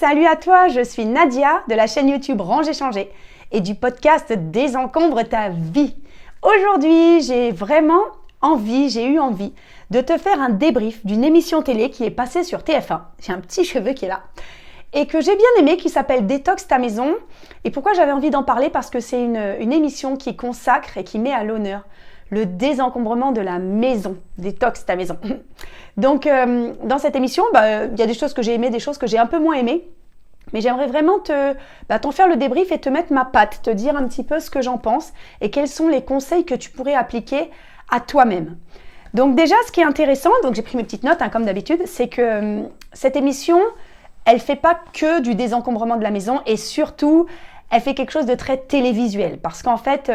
Salut à toi, je suis Nadia de la chaîne YouTube Range et Changer et du podcast Désencombre ta vie. Aujourd'hui, j'ai eu envie de te faire un débrief d'une émission télé qui est passée sur TF1. J'ai un petit cheveu qui est là et que j'ai bien aimé, qui s'appelle Détox ta maison. Et pourquoi j'avais envie d'en parler? Parce que c'est une émission qui consacre et qui met à l'honneur le désencombrement de la maison. Détox ta maison. Donc, dans cette émission, il y a des choses que j'ai aimées, des choses que j'ai un peu moins aimées. Mais j'aimerais vraiment t'en faire le débrief et te mettre ma patte, te dire un petit peu ce que j'en pense et quels sont les conseils que tu pourrais appliquer à toi-même. Donc déjà, ce qui est intéressant, donc j'ai pris mes petites notes comme d'habitude, c'est que cette émission, elle ne fait pas que du désencombrement de la maison et surtout, elle fait quelque chose de très télévisuel. Parce qu'en fait,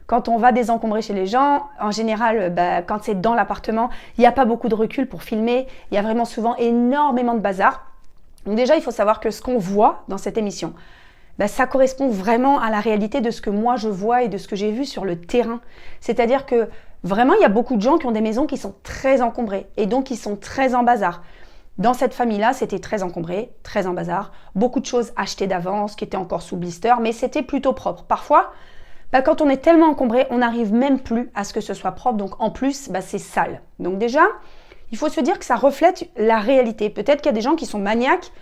quand on va désencombrer chez les gens, en général, quand c'est dans l'appartement, il n'y a pas beaucoup de recul pour filmer. Il y a vraiment souvent énormément de bazar. Donc déjà, il faut savoir que ce qu'on voit dans cette émission, ça correspond vraiment à la réalité de ce que moi je vois et de ce que j'ai vu sur le terrain. C'est-à-dire que vraiment, il y a beaucoup de gens qui ont des maisons qui sont très encombrées et donc qui sont très en bazar. Dans cette famille-là, c'était très encombré, très en bazar. Beaucoup de choses achetées d'avance qui étaient encore sous blister, mais c'était plutôt propre. Parfois, quand on est tellement encombré, on n'arrive même plus à ce que ce soit propre. Donc en plus, c'est sale. Donc déjà, il faut se dire que ça reflète la réalité. Peut-être qu'il y a des gens qui sont maniaques,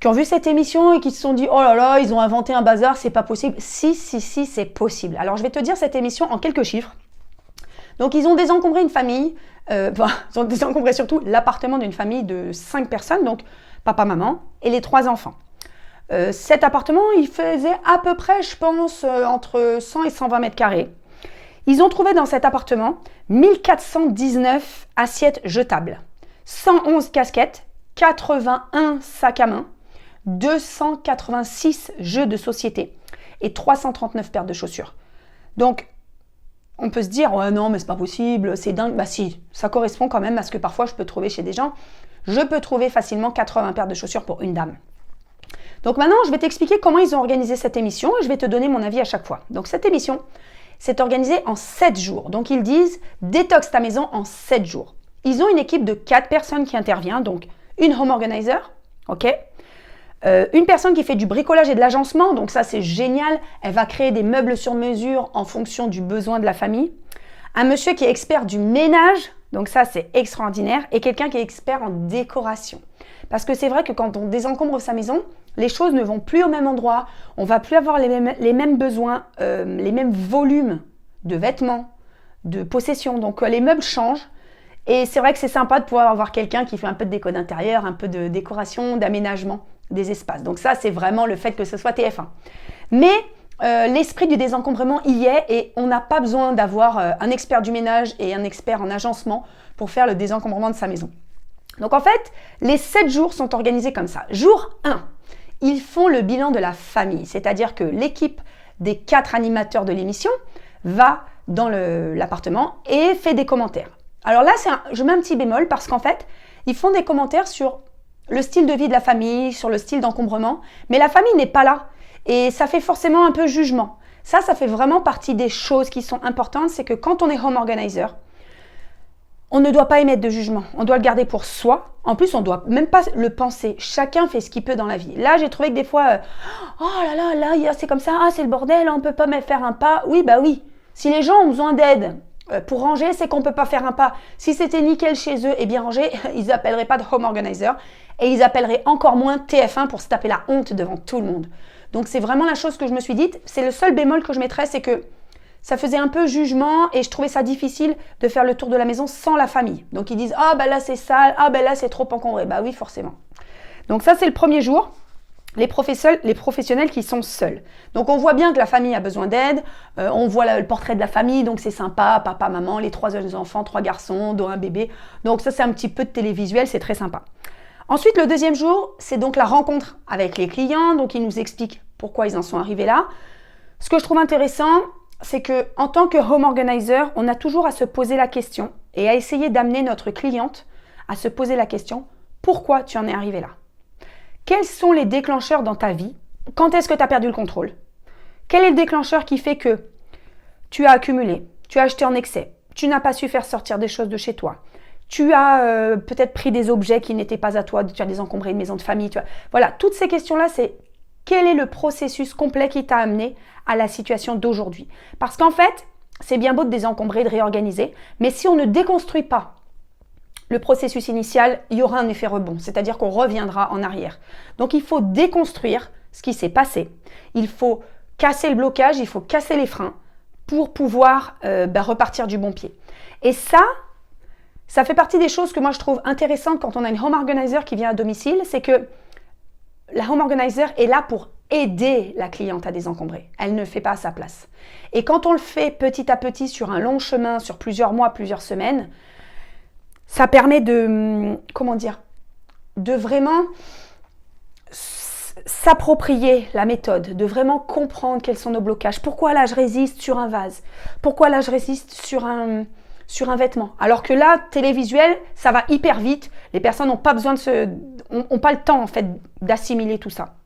qui ont vu cette émission et qui se sont dit « Oh là là, ils ont inventé un bazar, c'est pas possible. » Si, c'est possible. Alors je vais te dire cette émission en quelques chiffres. Donc ils ont désencombré une famille, ils ont désencombré surtout l'appartement d'une famille de 5 personnes, donc papa, maman et les 3 enfants. Cet appartement, il faisait à peu près, je pense, entre 100 et 120 mètres carrés. Ils ont trouvé dans cet appartement 1419 assiettes jetables, 111 casquettes, 81 sacs à main, 286 jeux de société et 339 paires de chaussures. Donc, on peut se dire « Ouais, non, mais c'est pas possible, c'est dingue. » Si, ça correspond quand même à ce que parfois je peux trouver chez des gens. Je peux trouver facilement 80 paires de chaussures pour une dame. Donc maintenant, je vais t'expliquer comment ils ont organisé cette émission et je vais te donner mon avis à chaque fois. Donc cette émission, c'est organisé en 7 jours. Donc ils disent « Détox ta maison en 7 jours ». Ils ont une équipe de 4 personnes qui intervient, donc une home organizer, ok, une personne qui fait du bricolage et de l'agencement, donc ça c'est génial, elle va créer des meubles sur mesure en fonction du besoin de la famille. Un monsieur qui est expert du ménage, donc ça c'est extraordinaire, et quelqu'un qui est expert en décoration. Parce que c'est vrai que quand on désencombre sa maison, les choses ne vont plus au même endroit, on ne va plus avoir les mêmes besoins, les mêmes volumes de vêtements, de possessions. Donc les meubles changent et c'est vrai que c'est sympa de pouvoir avoir quelqu'un qui fait un peu de déco d'intérieur, un peu de décoration, d'aménagement des espaces. Donc ça, c'est vraiment le fait que ce soit TF1. Mais l'esprit du désencombrement y est et on n'a pas besoin d'avoir un expert du ménage et un expert en agencement pour faire le désencombrement de sa maison. Donc en fait, les 7 jours sont organisés comme ça. Jour 1, ils font le bilan de la famille, c'est-à-dire que l'équipe des 4 animateurs de l'émission va dans l'appartement et fait des commentaires. Alors là, je mets un petit bémol parce qu'en fait, ils font des commentaires sur le style de vie de la famille, sur le style d'encombrement, mais la famille n'est pas là et ça fait forcément un peu jugement. Ça fait vraiment partie des choses qui sont importantes, c'est que quand on est home organizer, on ne doit pas émettre de jugement, on doit le garder pour soi. En plus, on ne doit même pas le penser. Chacun fait ce qu'il peut dans la vie. Là, j'ai trouvé que des fois, oh là là, c'est comme ça, c'est le bordel, on ne peut pas faire un pas. Oui, oui. Si les gens ont besoin d'aide pour ranger, c'est qu'on ne peut pas faire un pas. Si c'était nickel chez eux et bien rangé, ils n'appelleraient pas de home organizer et ils appelleraient encore moins TF1 pour se taper la honte devant tout le monde. Donc, c'est vraiment la chose que je me suis dite. C'est le seul bémol que je mettrais, c'est que ça faisait un peu jugement et je trouvais ça difficile de faire le tour de la maison sans la famille. Donc ils disent « Ah là c'est sale, là c'est trop encombré ». Oui, forcément. Donc ça c'est le premier jour, les professionnels qui sont seuls. Donc on voit bien que la famille a besoin d'aide, on voit le portrait de la famille, donc c'est sympa, papa, maman, les 3 jeunes enfants, 3 garçons, dont un bébé. Donc ça c'est un petit peu de télévisuel, c'est très sympa. Ensuite le deuxième jour, c'est donc la rencontre avec les clients, donc ils nous expliquent pourquoi ils en sont arrivés là. Ce que je trouve intéressant, c'est qu'en tant que home organizer, on a toujours à se poser la question et à essayer d'amener notre cliente à se poser la question « Pourquoi tu en es arrivé là ?» Quels sont les déclencheurs dans ta vie? Quand est-ce que tu as perdu le contrôle? Quel est le déclencheur qui fait que tu as accumulé, tu as acheté en excès, tu n'as pas su faire sortir des choses de chez toi, Tu as peut-être pris des objets qui n'étaient pas à toi, tu as désencombré une maison de famille. Voilà, toutes ces questions-là, c'est quel est le processus complet qui t'a amené à la situation d'aujourd'hui. Parce qu'en fait, c'est bien beau de désencombrer, de réorganiser, mais si on ne déconstruit pas le processus initial, il y aura un effet rebond, c'est-à-dire qu'on reviendra en arrière. Donc il faut déconstruire ce qui s'est passé. Il faut casser le blocage, il faut casser les freins pour pouvoir repartir du bon pied. Et ça fait partie des choses que moi je trouve intéressantes quand on a une home organizer qui vient à domicile, c'est que la home organizer est là pour aider la cliente à désencombrer. Elle ne fait pas à sa place. Et quand on le fait petit à petit sur un long chemin, sur plusieurs mois, plusieurs semaines, ça permet de vraiment s'approprier la méthode, de vraiment comprendre quels sont nos blocages. Pourquoi là je résiste sur un vase? Pourquoi là je résiste sur un vêtement? Alors que là, télévisuel, ça va hyper vite. Les personnes n'ont pas besoin ont pas le temps en fait d'assimiler tout ça.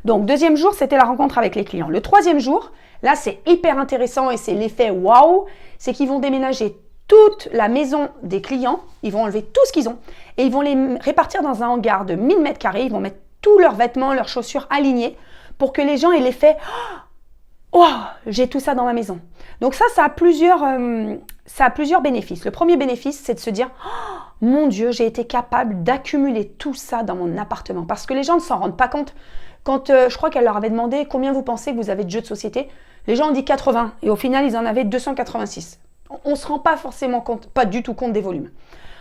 Donc, deuxième jour, c'était la rencontre avec les clients. Le troisième jour, là, c'est hyper intéressant et c'est l'effet waouh, c'est qu'ils vont déménager toute la maison des clients, ils vont enlever tout ce qu'ils ont et ils vont les répartir dans un hangar de 1000 mètres carrés, ils vont mettre tous leurs vêtements, leurs chaussures alignés pour que les gens aient l'effet « Oh, j'ai tout ça dans ma maison ». Donc ça a plusieurs bénéfices. Le premier bénéfice, c'est de se dire oh, « Mon Dieu, j'ai été capable d'accumuler tout ça dans mon appartement ». Parce que les gens ne s'en rendent pas compte. Quand je crois qu'elle leur avait demandé combien vous pensez que vous avez de jeux de société, les gens ont dit 80 et au final, ils en avaient 286. On ne se rend pas forcément compte, pas du tout compte des volumes.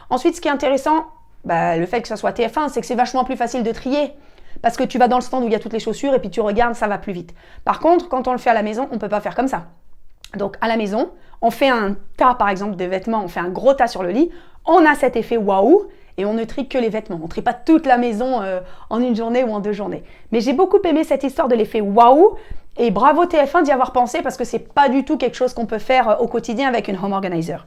Ensuite, ce qui est intéressant, le fait que ça soit TF1, c'est que c'est vachement plus facile de trier. Parce que tu vas dans le stand où il y a toutes les chaussures et puis tu regardes, ça va plus vite. Par contre, quand on le fait à la maison, on ne peut pas faire comme ça. Donc à la maison, on fait un tas par exemple de vêtements, on fait un gros tas sur le lit, on a cet effet waouh et on ne trie que les vêtements. On ne trie pas toute la maison en une journée ou en 2 journées. Mais j'ai beaucoup aimé cette histoire de l'effet waouh et bravo TF1 d'y avoir pensé parce que c'est pas du tout quelque chose qu'on peut faire au quotidien avec une home organizer.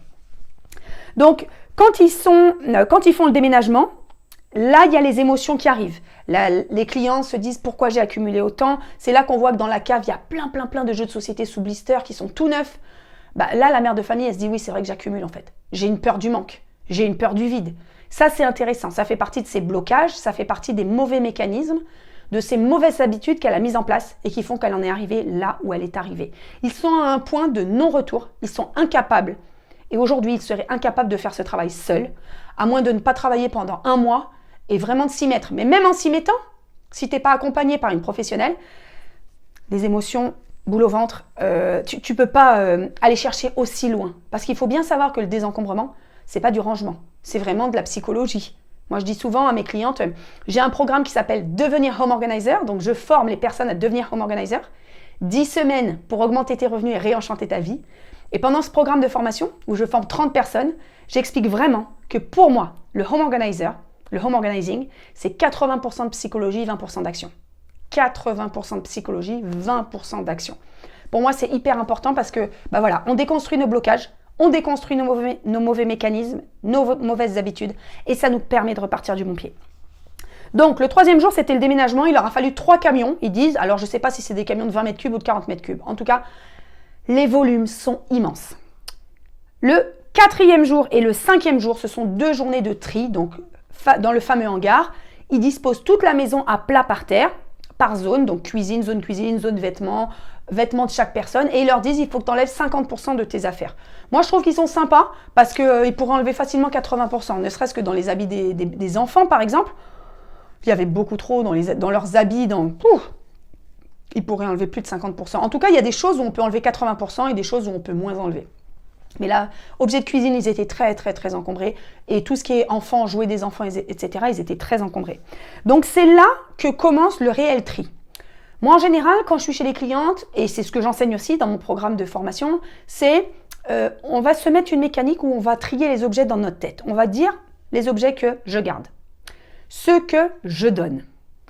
Donc quand ils font le déménagement, là, il y a les émotions qui arrivent. Là, les clients se disent pourquoi j'ai accumulé autant. C'est là qu'on voit que dans la cave, il y a plein de jeux de société sous blister qui sont tout neufs. Là, la mère de famille, elle se dit oui, c'est vrai que j'accumule en fait. J'ai une peur du manque. J'ai une peur du vide. Ça, c'est intéressant. Ça fait partie de ces blocages. Ça fait partie des mauvais mécanismes, de ces mauvaises habitudes qu'elle a mises en place et qui font qu'elle en est arrivée là où elle est arrivée. Ils sont à un point de non-retour. Ils sont incapables. Et aujourd'hui, ils seraient incapables de faire ce travail seuls, à moins de ne pas travailler pendant 1 mois et vraiment de s'y mettre. Mais même en s'y mettant, si tu n'es pas accompagné par une professionnelle, les émotions, boule au ventre, tu ne peux pas aller chercher aussi loin. Parce qu'il faut bien savoir que le désencombrement, ce n'est pas du rangement, c'est vraiment de la psychologie. Moi, je dis souvent à mes clientes, j'ai un programme qui s'appelle Devenir Home Organizer, donc je forme les personnes à devenir Home Organizer. 10 semaines pour augmenter tes revenus et réenchanter ta vie. Et pendant ce programme de formation, où je forme 30 personnes, j'explique vraiment que pour moi, le Home Organizer, le home organizing, c'est 80% de psychologie, 20% d'action. 80% de psychologie, 20% d'action. Pour moi, c'est hyper important parce que, on déconstruit nos blocages, on déconstruit nos mauvais mécanismes, nos mauvaises habitudes, et ça nous permet de repartir du bon pied. Donc, le 3e jour, c'était le déménagement. Il leur a fallu 3 camions, ils disent. Alors, je ne sais pas si c'est des camions de 20 mètres cubes ou de 40 mètres cubes. En tout cas, les volumes sont immenses. Le 4e jour et le 5e jour, ce sont 2 journées de tri, donc dans le fameux hangar, ils disposent toute la maison à plat par terre, par zone, donc cuisine, zone vêtements de chaque personne, et ils leur disent il faut que tu enlèves 50% de tes affaires. Moi, je trouve qu'ils sont sympas parce qu'ils pourraient enlever facilement 80%, ne serait-ce que dans les habits des enfants, par exemple. Il y avait beaucoup trop dans leurs habits, ils pourraient enlever plus de 50%. En tout cas, il y a des choses où on peut enlever 80% et des choses où on peut moins enlever. Mais là, objets de cuisine, ils étaient très encombrés. Et tout ce qui est enfants, jouets des enfants, etc., ils étaient très encombrés. Donc, c'est là que commence le réel tri. Moi, en général, quand je suis chez les clientes, et c'est ce que j'enseigne aussi dans mon programme de formation, c'est on va se mettre une mécanique où on va trier les objets dans notre tête. On va dire les objets que je garde, ceux que je donne,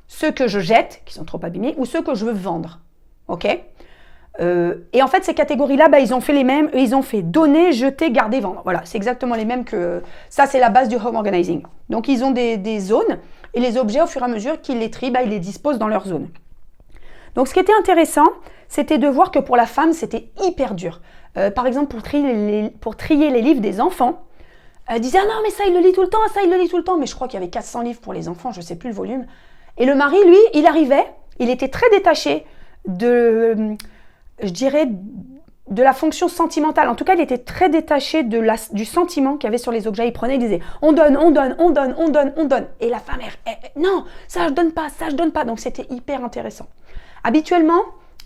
ceux que je jette, qui sont trop abîmés, ou ceux que je veux vendre. OK ? Et en fait, ces catégories-là, ils ont fait les mêmes. Ils ont fait donner, jeter, garder, vendre. Voilà, c'est exactement les mêmes que... Ça, c'est la base du home organizing. Donc, ils ont des zones et les objets, au fur et à mesure qu'ils les trient, ils les disposent dans leur zone. Donc, ce qui était intéressant, c'était de voir que pour la femme, c'était hyper dur. Par exemple, pour trier les livres des enfants, Elle disait, ah non, mais ça, il le lit tout le temps, ça, il le lit tout le temps. Mais je crois qu'il y avait 400 livres pour les enfants, je ne sais plus le volume. Et le mari, lui, il arrivait, il était très détaché de, je dirais, de la fonction sentimentale. En tout cas, il était très détaché du sentiment qu'il y avait sur les objets. Il prenait, il disait, on donne, on donne, on donne, on donne, on donne. Et la femme, non, ça, je donne pas, ça, je donne pas. Donc, c'était hyper intéressant. Habituellement,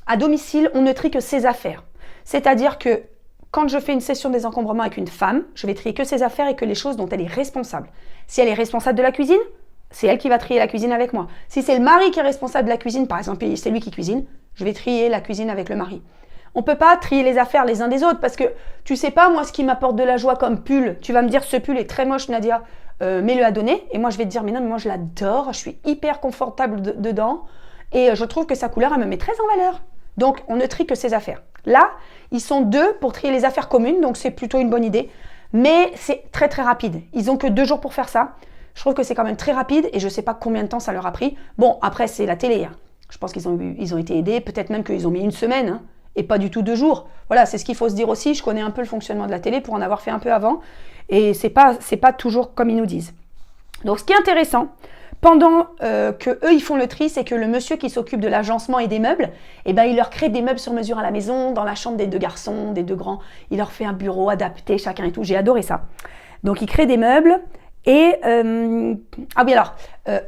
à domicile, on ne trie que ses affaires. C'est-à-dire que quand je fais une session des encombrements avec une femme, je vais trier que ses affaires et que les choses dont elle est responsable. Si elle est responsable de la cuisine, c'est elle qui va trier la cuisine avec moi. Si c'est le mari qui est responsable de la cuisine, par exemple, c'est lui qui cuisine, je vais trier la cuisine avec le mari. On ne peut pas trier les affaires les uns des autres parce que tu sais pas, moi, ce qui m'apporte de la joie comme pull, tu vas me dire, ce pull est très moche, Nadia, mets-le à donner. Et moi, je vais te dire, mais non, mais moi, je l'adore, je suis hyper confortable dedans et je trouve que sa couleur, elle me met très en valeur. Donc, on ne trie que ses affaires. Là, ils sont 2 pour trier les affaires communes, donc c'est plutôt une bonne idée. Mais c'est très, très rapide. Ils n'ont que 2 jours pour faire ça. Je trouve que c'est quand même très rapide et je ne sais pas combien de temps ça leur a pris. Bon, après, c'est la télé. Hein. Je pense qu'ils ont été aidés. Peut-être même qu'ils ont mis 1 semaine hein, et pas du tout 2 jours. Voilà, c'est ce qu'il faut se dire aussi. Je connais un peu le fonctionnement de la télé pour en avoir fait un peu avant. Et c'est pas toujours comme ils nous disent. Donc, ce qui est intéressant, pendant que eux ils font le tri, c'est que le monsieur qui s'occupe de l'agencement et des meubles, eh ben, il leur crée des meubles sur mesure à la maison, dans la chambre des 2 garçons, des 2 grands. Il leur fait un bureau adapté, chacun et tout. J'ai adoré ça. Donc, il crée des meubles. Et, ah oui alors,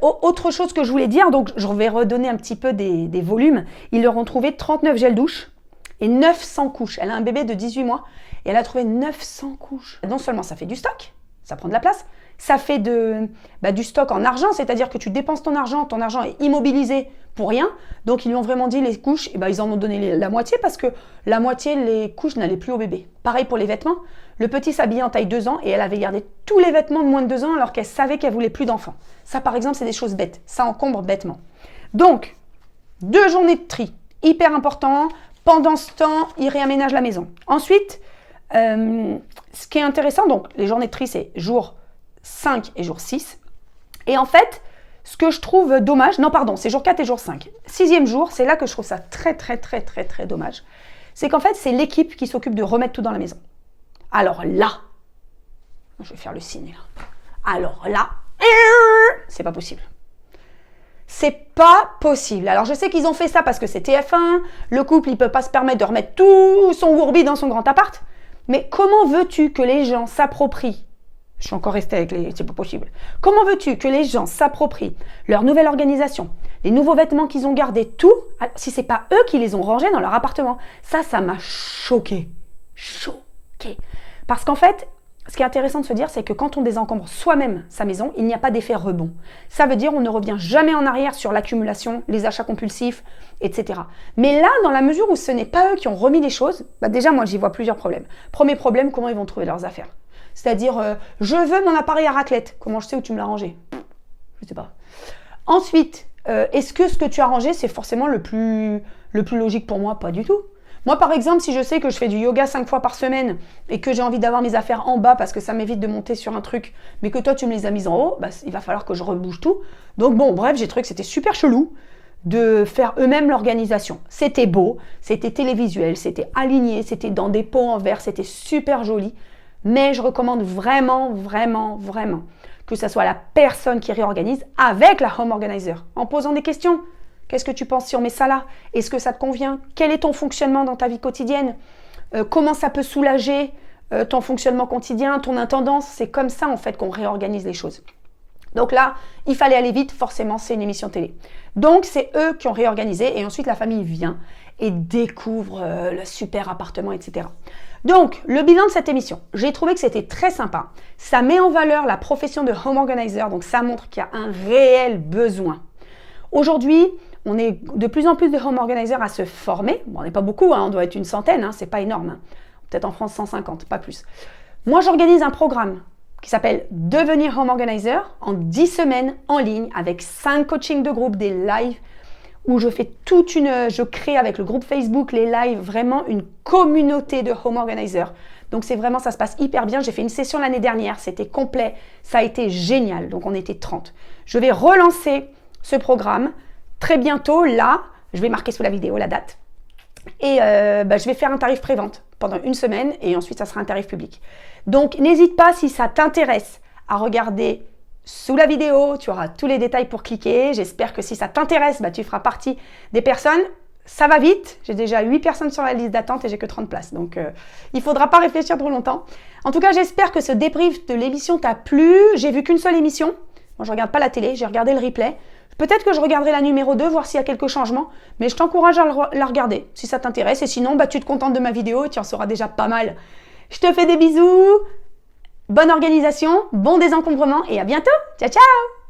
autre chose que je voulais dire, donc je vais redonner un petit peu des volumes. Ils leur ont trouvé 39 gels douche et 900 couches. Elle a un bébé de 18 mois et elle a trouvé 900 couches. Non seulement ça fait du stock, ça prend de la place, ça fait du stock en argent, c'est-à-dire que tu dépenses ton argent est immobilisé pour rien. Donc ils lui ont vraiment dit les couches, et ils en ont donné la moitié parce que la moitié, les couches n'allaient plus au bébé. Pareil pour les vêtements. Le petit s'habillait en taille 2 ans et elle avait gardé tous les vêtements de moins de 2 ans alors qu'elle savait qu'elle voulait plus d'enfants. Ça par exemple, c'est des choses bêtes. Ça encombre bêtement. Donc, 2 journées de tri, hyper important. Pendant ce temps, ils réaménagent la maison. Ensuite, ce qui est intéressant, donc les journées de tri, c'est jour 5 et jour 6. Et en fait, ce que je trouve dommage, non pardon, c'est jour 4 et jour 5. 6e jour, c'est là que je trouve ça très très très très très dommage. C'est qu'en fait, c'est l'équipe qui s'occupe de remettre tout dans la maison. Alors là, je vais faire le signe là. Alors là, c'est pas possible. C'est pas possible. Alors je sais qu'ils ont fait ça parce que c'est TF1, le couple il peut pas se permettre de remettre tout son ourbi dans son grand appart. Mais comment veux-tu que les gens s'approprient? Je suis encore restée avec les... C'est pas possible. Comment veux-tu que les gens s'approprient leur nouvelle organisation, les nouveaux vêtements qu'ils ont gardés, tout, si c'est pas eux qui les ont rangés dans leur appartement? Ça m'a choquée. Choquée. Parce qu'en fait, ce qui est intéressant de se dire, c'est que quand on désencombre soi-même sa maison, il n'y a pas d'effet rebond. Ça veut dire on ne revient jamais en arrière sur l'accumulation, les achats compulsifs, etc. Mais là, dans la mesure où ce n'est pas eux qui ont remis les choses, déjà moi j'y vois plusieurs problèmes. Premier problème, comment ils vont trouver leurs affaires? C'est-à-dire, je veux mon appareil à raclette. Comment je sais où tu me l'as rangé? Je ne sais pas. Ensuite, est-ce que ce que tu as rangé, c'est forcément le plus logique pour moi? Pas du tout. Moi, par exemple, si je sais que je fais du yoga 5 fois par semaine et que j'ai envie d'avoir mes affaires en bas parce que ça m'évite de monter sur un truc, mais que toi, tu me les as mises en haut, il va falloir que je rebouge tout. Donc bon, bref, j'ai trouvé que c'était super chelou de faire eux-mêmes l'organisation. C'était beau, c'était télévisuel, c'était aligné, c'était dans des pots en verre, c'était super joli. Mais je recommande vraiment, vraiment, vraiment que ce soit la personne qui réorganise avec la home organizer, en posant des questions. Qu'est-ce que tu penses si on met ça là? Est-ce que ça te convient? Quel est ton fonctionnement dans ta vie quotidienne? Comment ça peut soulager ton fonctionnement quotidien, ton intendance? C'est comme ça en fait qu'on réorganise les choses. Donc là, il fallait aller vite, forcément c'est une émission télé. Donc c'est eux qui ont réorganisé et ensuite la famille vient et découvre le super appartement, etc. Donc, le bilan de cette émission, j'ai trouvé que c'était très sympa. Ça met en valeur la profession de home organizer, donc ça montre qu'il y a un réel besoin. Aujourd'hui, on est de plus en plus de home organizers à se former. Bon, on n'est pas beaucoup, on doit être une centaine, c'est pas énorme. Peut-être en France 150, pas plus. Moi, j'organise un programme qui s'appelle Devenir home organizer en 10 semaines en ligne avec 5 coachings de groupe, des lives où je fais je crée avec le groupe Facebook, les lives, vraiment une communauté de home organizer. Donc c'est vraiment, ça se passe hyper bien. J'ai fait une session l'année dernière, c'était complet, ça a été génial. Donc on était 30. Je vais relancer ce programme très bientôt. Là, je vais marquer sous la vidéo la date. Et je vais faire un tarif pré-vente pendant une semaine et ensuite ça sera un tarif public. Donc n'hésite pas si ça t'intéresse à regarder sous la vidéo, tu auras tous les détails pour cliquer. J'espère que si ça t'intéresse, tu feras partie des personnes. Ça va vite, j'ai déjà 8 personnes sur la liste d'attente et j'ai que 30 places, donc il ne faudra pas réfléchir trop longtemps. En tout cas, j'espère que ce débrief de l'émission t'a plu. J'ai vu qu'une seule émission, moi je ne regarde pas la télé, j'ai regardé le replay. Peut-être que je regarderai la numéro 2, voir s'il y a quelques changements, mais je t'encourage à la regarder si ça t'intéresse. Et sinon, tu te contentes de ma vidéo et tu en sauras déjà pas mal. Je te fais des bisous, bonne organisation, bon désencombrement et à bientôt. Ciao, ciao!